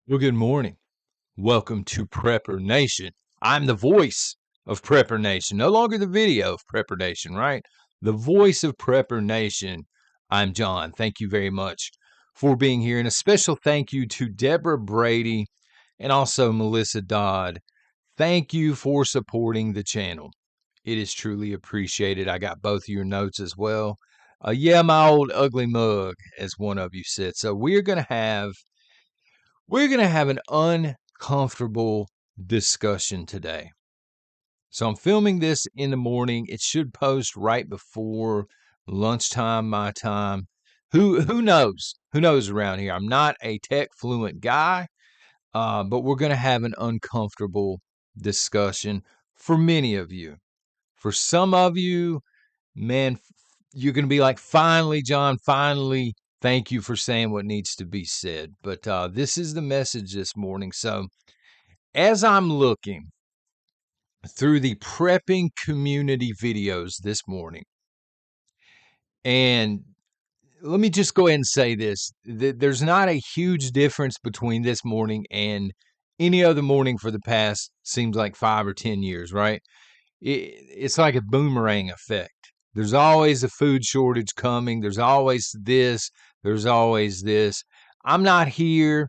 Well, good morning. Welcome to Prepper Nation. I'm the voice of Prepper Nation, no longer the video of Prepper Nation, right? The voice of Prepper Nation. I'm John. Thank you very much for being here. And a special thank you to Deborah Brady and also Melissa Dodd. Thank you for supporting the channel. It is truly appreciated. I got both of your notes as well. Yeah, my old ugly mug, as one of you said. So we're going to have an uncomfortable discussion today. So I'm filming this in the morning. It should post right before lunchtime, my time. Who knows? Who knows around here? I'm not a tech fluent guy, but we're going to have an uncomfortable discussion for many of you. For some of you, man, you're going to be like, finally, John, finally, thank you for saying what needs to be said. But this is the message this morning. So as I'm looking through the prepping community videos this morning, and let me just go ahead and say this, there's not a huge difference between this morning and any other morning for the past, seems like 5 or 10 years, right? It's like a boomerang effect. There's always a food shortage coming. There's always this. There's always this. I'm not here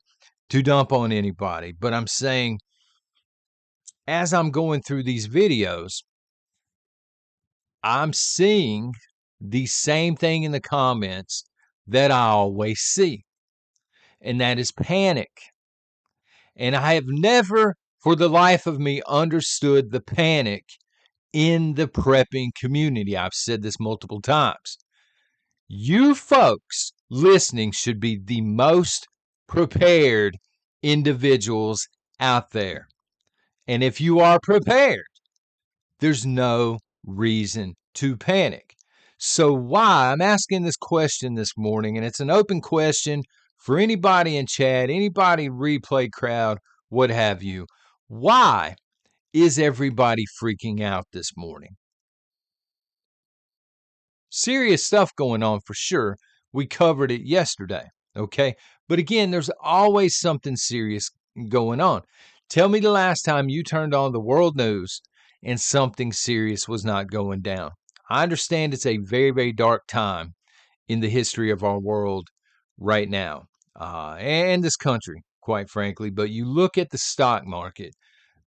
to dump on anybody, but I'm saying as I'm going through these videos, I'm seeing the same thing in the comments that I always see, and that is panic. And I have never, for the life of me, understood the panic in the prepping community. I've said this multiple times. You folks listening should be the most prepared individuals out there. And if you are prepared, there's no reason to panic. So why? I'm asking this question this morning, and it's an open question for anybody in chat, anybody replay crowd, what have you. Why is everybody freaking out this morning? Serious stuff going on for sure. We covered it yesterday, okay? But again, there's always something serious going on. Tell me the last time you turned on the world news and something serious was not going down. I understand it's a very, very dark time in the history of our world right now, and this country, quite frankly. But you look at the stock market.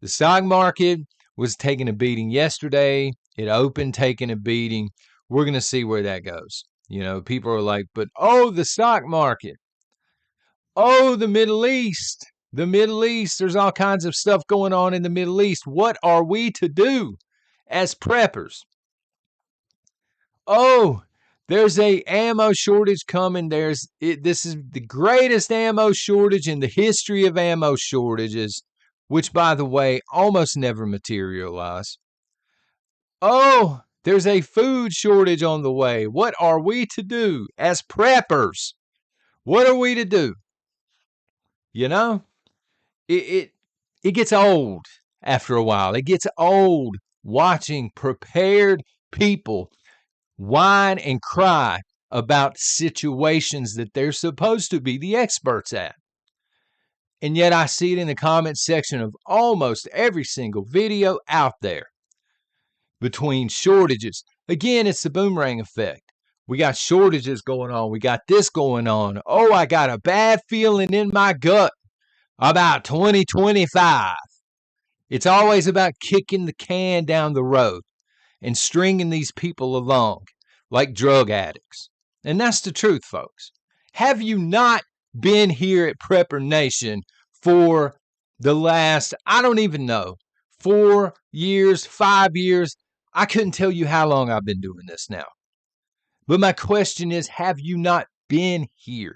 The stock market was taking a beating yesterday. It opened taking a beating. We're going to see where that goes. You know, people are like, but oh, the stock market. Oh, the Middle East. The Middle East. There's all kinds of stuff going on in the Middle East. What are we to do as preppers? Oh, there's a ammo shortage coming. This is the greatest ammo shortage in the history of ammo shortages, which, by the way, almost never materialize. Oh, there's a food shortage on the way. What are we to do as preppers? What are we to do? You know, it gets old after a while. It gets old watching prepared people whine and cry about situations that they're supposed to be the experts at. And yet I see it in the comment section of almost every single video out there. Between shortages, again, it's the boomerang effect. We got shortages going on. We got this going on. Oh, I got a bad feeling in my gut about 2025. It's always about kicking the can down the road and stringing these people along like drug addicts. And that's the truth, folks. Have you not been here at Prepper Nation for the last, I don't even know, 4 years, 5 years? I couldn't tell you how long I've been doing this now. But my question is, have you not been here?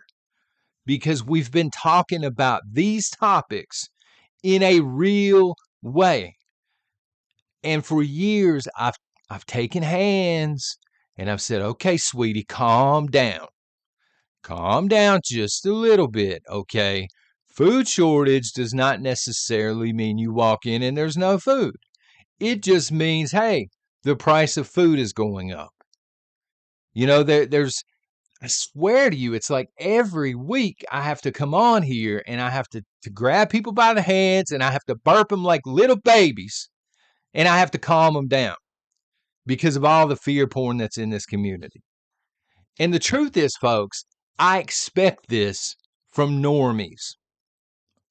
Because we've been talking about these topics in a real way. And for years, I've taken hands and I've said, okay, sweetie, calm down. Calm down just a little bit, okay? Food shortage does not necessarily mean you walk in and there's no food. It just means, hey, the price of food is going up. You know, there's I swear to you, it's like every week I have to come on here and I have to grab people by the hands and I have to burp them like little babies and I have to calm them down because of all the fear porn that's in this community. And the truth is, folks, I expect this from normies.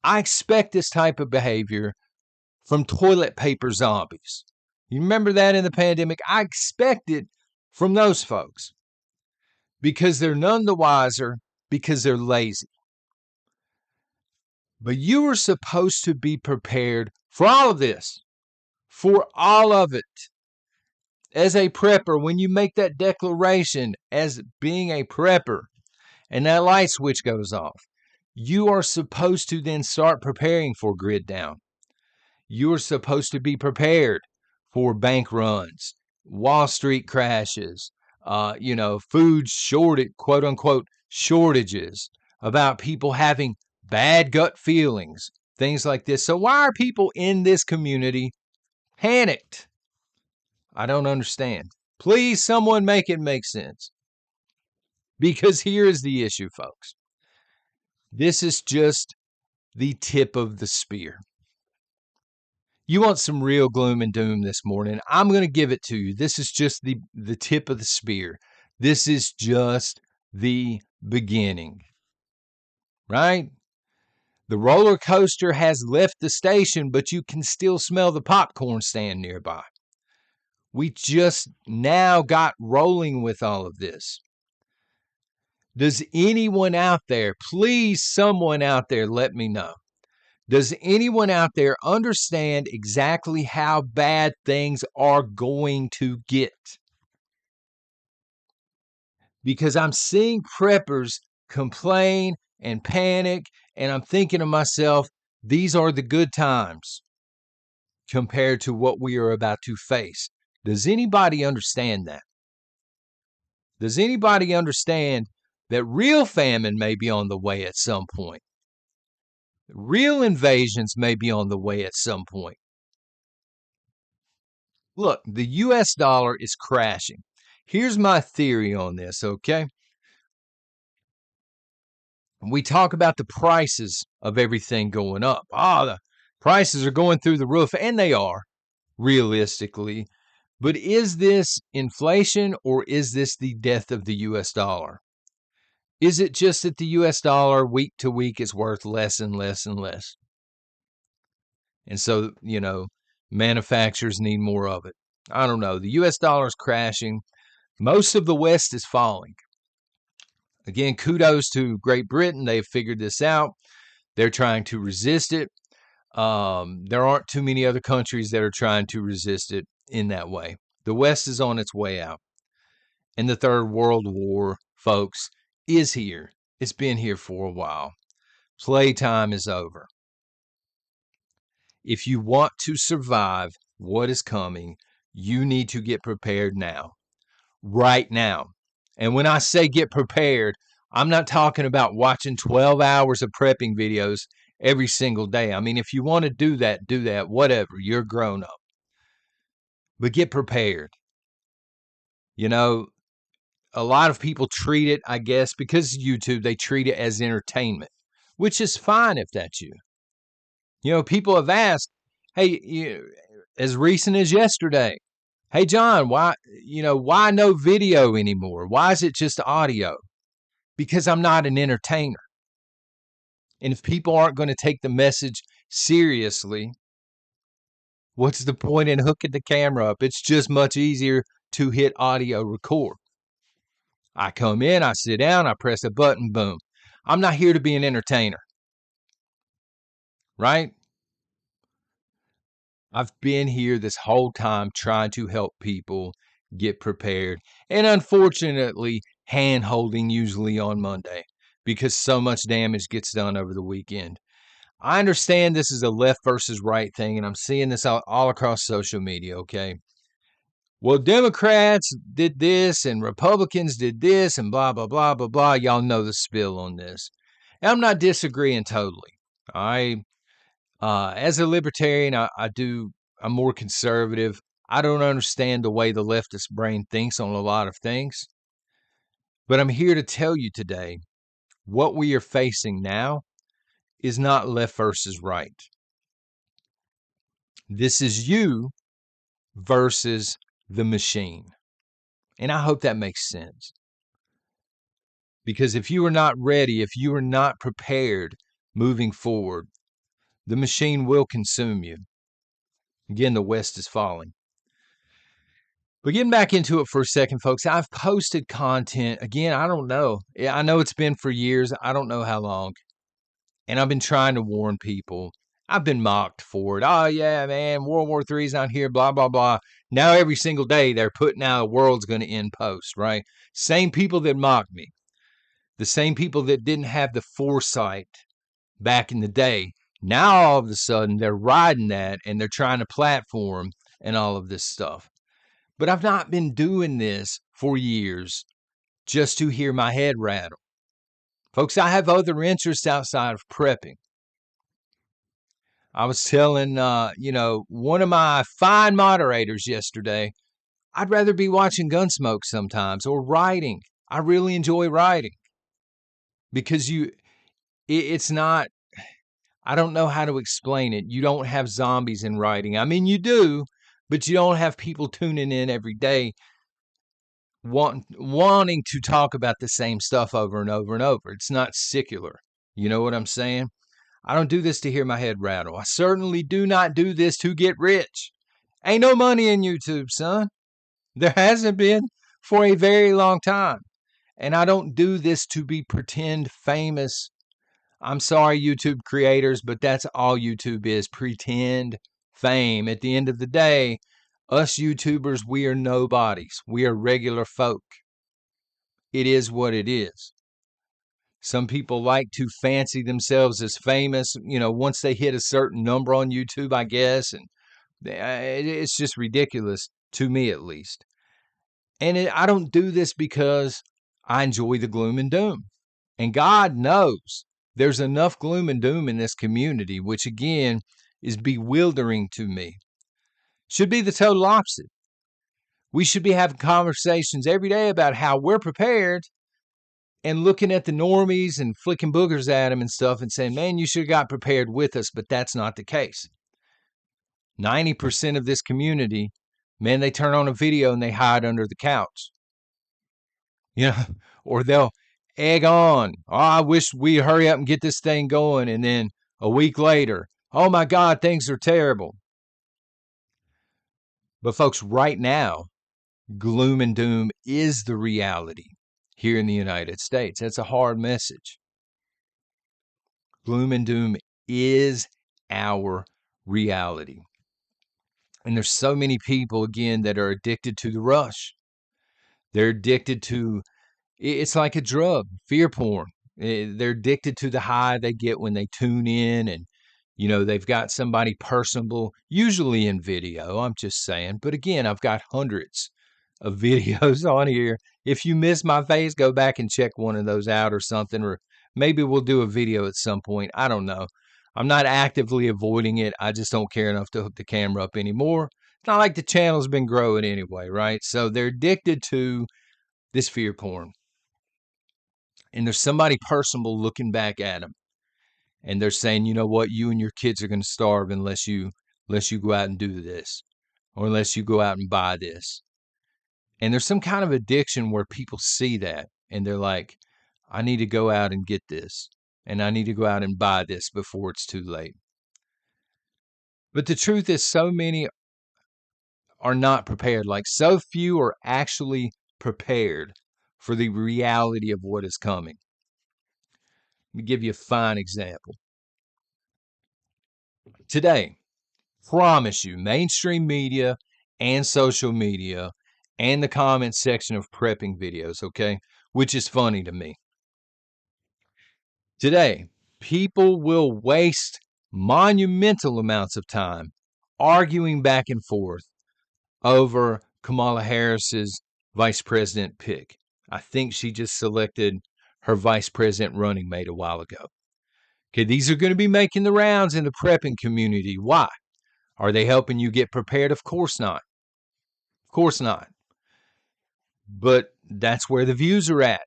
I expect this type of behavior from toilet paper zombies. You remember that in the pandemic? I expect it from those folks because they're none the wiser, because they're lazy. But you are supposed to be prepared for all of this, for all of it. As a prepper, when you make that declaration as being a prepper and that light switch goes off, you are supposed to then start preparing for grid down. You're supposed to be prepared for bank runs, Wall Street crashes, food shortage, quote unquote, shortages, about people having bad gut feelings, things like this. So why are people in this community panicked? I don't understand. Please, someone make it make sense. Because here is the issue, folks. This is just the tip of the spear. You want some real gloom and doom this morning? I'm going to give it to you. This is just the tip of the spear. This is just the beginning, right? The roller coaster has left the station, but you can still smell the popcorn stand nearby. We just now got rolling with all of this. Does anyone out there, please, someone out there, let me know. Does anyone out there understand exactly how bad things are going to get? Because I'm seeing preppers complain and panic, and I'm thinking to myself, these are the good times compared to what we are about to face. Does anybody understand that? Does anybody understand that real famine may be on the way at some point? Real invasions may be on the way at some point. Look, the US dollar is crashing. Here's my theory on this, okay? We talk about the prices of everything going up. The prices are going through the roof, and they are, realistically. But is this inflation or is this the death of the US dollar? Is it just that the US dollar week to week is worth less and less and less? And so, manufacturers need more of it. I don't know. The US dollar is crashing. Most of the West is falling. Again, kudos to Great Britain. They've figured this out. They're trying to resist it. There aren't too many other countries that are trying to resist it in that way. The West is on its way out. And the Third World War, folks, is here. It's been here for a while. Playtime is over. If you want to survive what is coming, you need to get prepared now. Right now. And when I say get prepared, I'm not talking about watching 12 hours of prepping videos every single day. I mean, if you want to do that, whatever. You're grown up. But get prepared. A lot of people treat it, I guess, because of YouTube, they treat it as entertainment, which is fine if that's you. People have asked, hey, as recent as yesterday, hey, John, why no video anymore? Why is it just audio? Because I'm not an entertainer. And if people aren't going to take the message seriously, what's the point in hooking the camera up? It's just much easier to hit audio record. I come in, I sit down, I press a button, boom. I'm not here to be an entertainer. Right? I've been here this whole time trying to help people get prepared. And unfortunately, hand-holding usually on Monday because so much damage gets done over the weekend. I understand this is a left versus right thing, and I'm seeing this all across social media, okay? Well, Democrats did this and Republicans did this and blah, blah, blah, blah, blah. Y'all know the spill on this. And I'm not disagreeing totally. As a libertarian, I'm more conservative. I don't understand the way the leftist brain thinks on a lot of things. But I'm here to tell you today, what we are facing now is not left versus right. This is you versus the machine. And I hope that makes sense. Because if you are not ready, if you are not prepared moving forward, the machine will consume you. Again, the West is falling. But getting back into it for a second, folks, I've posted content. Again, I don't know. I know it's been for years. I don't know how long. And I've been trying to warn people. I've been mocked for it. Oh, yeah, man, World War III's not here, blah, blah, blah. Now every single day they're putting out a world's going to end post, right? Same people that mocked me. The same people that didn't have the foresight back in the day. Now all of a sudden they're riding that and they're trying to platform and all of this stuff. But I've not been doing this for years just to hear my head rattle. Folks, I have other interests outside of prepping. I was telling, one of my fine moderators yesterday, I'd rather be watching Gunsmoke sometimes or writing. I really enjoy writing because it's not, I don't know how to explain it. You don't have zombies in writing. I mean, you do, but you don't have people tuning in every day wanting to talk about the same stuff over and over and over. It's not secular. You know what I'm saying? I don't do this to hear my head rattle. I certainly do not do this to get rich. Ain't no money in YouTube, son. There hasn't been for a very long time. And I don't do this to be pretend famous. I'm sorry, YouTube creators, but that's all YouTube is, pretend fame. At the end of the day, us YouTubers, we are nobodies. We are regular folk. It is what it is. Some people like to fancy themselves as famous, once they hit a certain number on YouTube, I guess. And it's just ridiculous, to me at least. And I don't do this because I enjoy the gloom and doom. And God knows there's enough gloom and doom in this community, which again is bewildering to me. Should be the total opposite. We should be having conversations every day about how we're prepared and looking at the normies and flicking boogers at them and stuff and saying, man, you should have got prepared with us, but that's not the case. 90% of this community, man, they turn on a video and they hide under the couch. Or they'll egg on. Oh, I wish we hurry up and get this thing going. And then a week later, oh my God, things are terrible. But folks, right now, gloom and doom is the reality here in the United States. That's a hard message. Gloom and doom is our reality. And there's so many people, again, that are addicted to the rush. They're addicted to, it's like a drug, fear porn. They're addicted to the high they get when they tune in and, they've got somebody personable, usually in video, I'm just saying. But again, I've got hundreds of videos on here. If you miss my face, go back and check one of those out or something, or maybe we'll do a video at some point. I don't know. I'm not actively avoiding it. I just don't care enough to hook the camera up anymore. It's not like the channel's been growing anyway, right? So they're addicted to this fear porn. And there's somebody personable looking back at them. And they're saying, you know what, you and your kids are going to starve unless you go out and do this, or unless you go out and buy this. And there's some kind of addiction where people see that and they're like, I need to go out and get this, and I need to go out and buy this before it's too late. But the truth is, so many are not prepared. Like, so few are actually prepared for the reality of what is coming. Let me give you a fine example. Today, promise you, mainstream media and social media and the comment section of prepping videos, okay, which is funny to me. Today, people will waste monumental amounts of time arguing back and forth over Kamala Harris's vice president pick. I think she just selected her vice president running mate a while ago. Okay, these are going to be making the rounds in the prepping community. Why? Are they helping you get prepared? Of course not. Of course not. But that's where the views are at.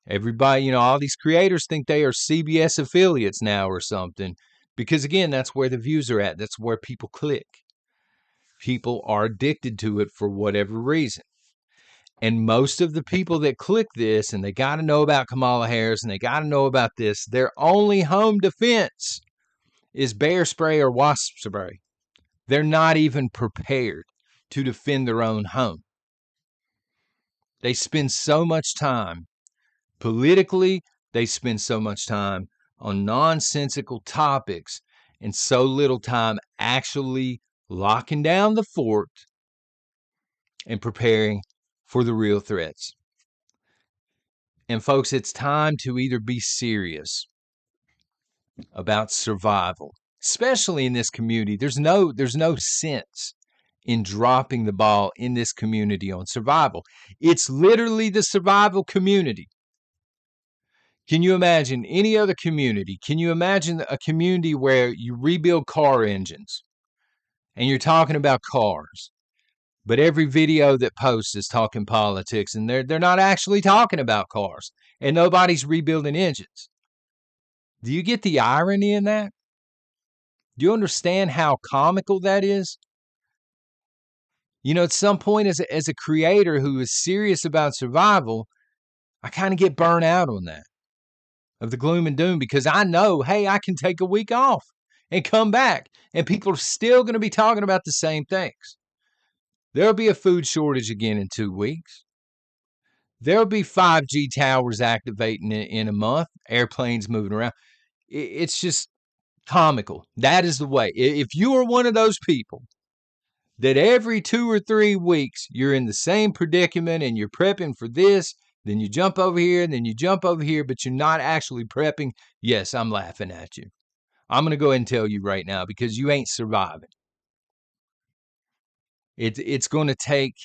Everybody, all these creators think they are CBS affiliates now or something, because again, that's where the views are at. That's where people click. People are addicted to it for whatever reason. And most of the people that click this and they got to know about Kamala Harris and they got to know about this, their only home defense is bear spray or wasp spray. They're not even prepared to defend their own home. They spend so much time politically, they spend so much time on nonsensical topics and so little time actually locking down the fort and preparing for the real threats. And folks, it's time to either be serious about survival, especially in this community. There's no sense in dropping the ball in this community on survival. It's literally the survival community. Can you imagine any other community? Can you imagine a community where you rebuild car engines and you're talking about cars, but every video that posts is talking politics and they're not actually talking about cars and nobody's rebuilding engines? Do you get the irony in that? Do you understand how comical that is? At some point as a creator who is serious about survival, I kind of get burnt out on that, of the gloom and doom, because I know, hey, I can take a week off and come back and people are still going to be talking about the same things. There'll be a food shortage again in 2 weeks. There'll be 5G towers activating in a month, airplanes moving around. It's just comical. That is the way. If you are one of those people that every 2 or 3 weeks you're in the same predicament and you're prepping for this, then you jump over here, and then you jump over here, but you're not actually prepping, yes, I'm laughing at you. I'm going to go ahead and tell you right now, because you ain't surviving. It's going to take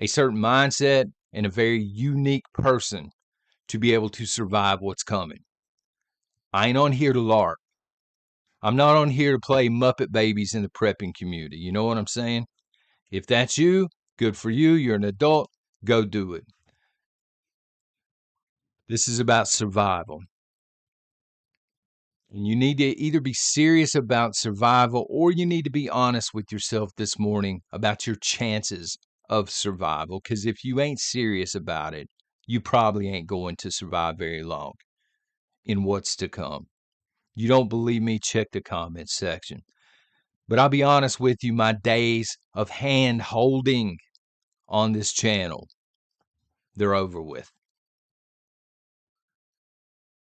a certain mindset and a very unique person to be able to survive what's coming. I ain't on here to LARP. I'm not on here to play Muppet Babies in the prepping community. You know what I'm saying? If that's you, good for you. You're an adult. Go do it. This is about survival. And you need to either be serious about survival or you need to be honest with yourself this morning about your chances of survival. Because if you ain't serious about it, you probably ain't going to survive very long in what's to come. You don't believe me? Check the comments section. But I'll be honest with you, my days of hand holding on this channel, they're over with.